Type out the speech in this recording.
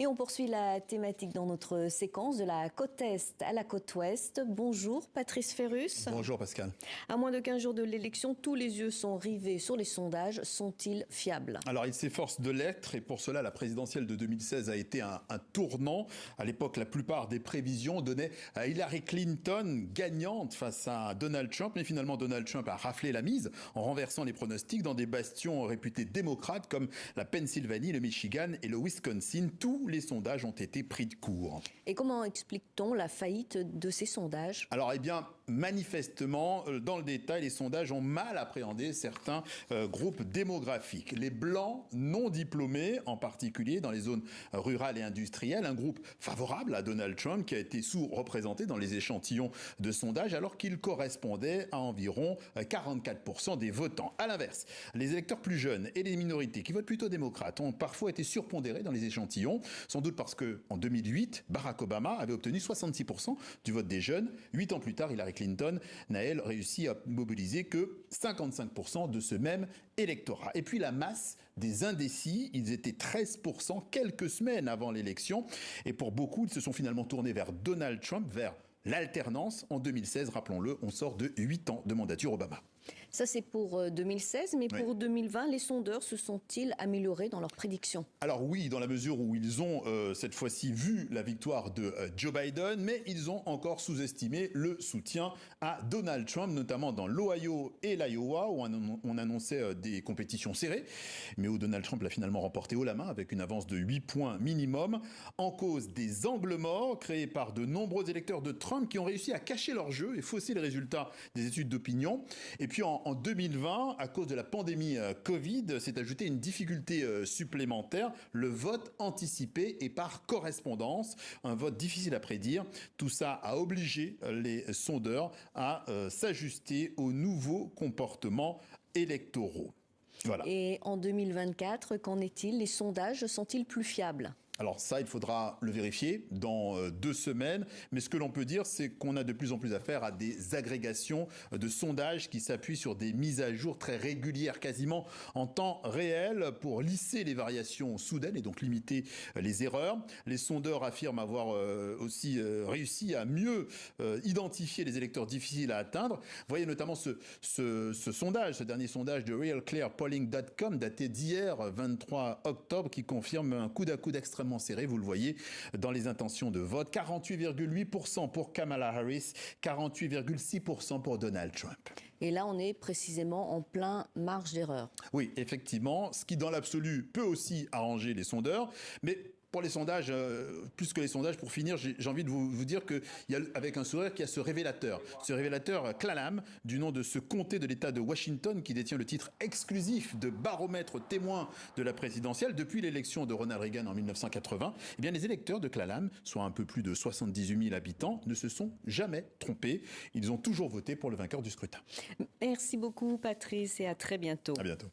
Et on poursuit la thématique dans notre séquence de la côte Est à la côte Ouest. Bonjour Patrice Ferrus. Bonjour Pascal. À moins de 15 jours de l'élection, tous les yeux sont rivés sur les sondages. Sont-ils fiables? Alors ils s'efforcent de l'être et pour cela la présidentielle de 2016 a été un tournant. À l'époque, la plupart des prévisions donnaient à Hillary Clinton gagnante face à Donald Trump. Mais finalement Donald Trump a raflé la mise en renversant les pronostics dans des bastions réputés démocrates comme la Pennsylvanie, le Michigan et le Wisconsin. Tous les sondages ont été pris de court. Et comment explique-t-on la faillite de ces sondages? Alors, manifestement, dans le détail, les sondages ont mal appréhendé certains groupes démographiques. Les blancs non diplômés, en particulier dans les zones rurales et industrielles, un groupe favorable à Donald Trump qui a été sous-représenté dans les échantillons de sondages alors qu'il correspondait à environ 44% des votants. À l'inverse, les électeurs plus jeunes et les minorités qui votent plutôt démocrates ont parfois été surpondérés dans les échantillons, sans doute parce qu'en 2008, Barack Obama avait obtenu 66% du vote des jeunes. 8 ans plus tard, Hillary Clinton n'a, elle, réussi à mobiliser que 55% de ce même électorat. Et puis la masse des indécis, ils étaient 13% quelques semaines avant l'élection. Et pour beaucoup, ils se sont finalement tournés vers Donald Trump, vers l'alternance. En 2016, rappelons-le, on sort de 8 ans de mandature Obama. Ça, c'est pour 2016, mais pour 2020, les sondeurs se sont-ils améliorés dans leurs prédictions? Alors oui, dans la mesure où ils ont cette fois-ci vu la victoire de Joe Biden, mais ils ont encore sous-estimé le soutien à Donald Trump, notamment dans l'Ohio et l'Iowa, où on annonçait des compétitions serrées, mais où Donald Trump l'a finalement remporté haut la main avec une avance de 8 points minimum, en cause des angles morts créés par de nombreux électeurs de Trump qui ont réussi à cacher leur jeu et fausser les résultats des études d'opinion. Et puis en 2020, à cause de la pandémie Covid, s'est ajoutée une difficulté supplémentaire, le vote anticipé et par correspondance, un vote difficile à prédire. Tout ça a obligé les sondeurs à s'ajuster aux nouveaux comportements électoraux. Voilà. Et en 2024, qu'en est-il? Les sondages sont-ils plus fiables? Alors ça, il faudra le vérifier dans 2 semaines. Mais ce que l'on peut dire, c'est qu'on a de plus en plus affaire à des agrégations de sondages qui s'appuient sur des mises à jour très régulières, quasiment en temps réel, pour lisser les variations soudaines et donc limiter les erreurs. Les sondeurs affirment avoir aussi réussi à mieux identifier les électeurs difficiles à atteindre. Vous voyez notamment ce sondage, ce dernier sondage de realclearpolling.com daté d'hier, 23 octobre, qui confirme un coude à coude extrêmement serré, vous le voyez, dans les intentions de vote. 48,8% pour Kamala Harris, 48,6% pour Donald Trump. Et là, on est précisément en plein marge d'erreur. Oui, effectivement, ce qui dans l'absolu peut aussi arranger les sondeurs, mais pour les sondages, plus que les sondages, pour finir, j'ai envie de vous dire qu'il y a, avec un sourire, qu'il y a ce révélateur Clalam, du nom de ce comté de l'État de Washington, qui détient le titre exclusif de baromètre témoin de la présidentielle depuis l'élection de Ronald Reagan en 1980. Eh bien, les électeurs de Clalam, soit un peu plus de 78 000 habitants, ne se sont jamais trompés. Ils ont toujours voté pour le vainqueur du scrutin. Merci beaucoup, Patrice, et à très bientôt. À bientôt.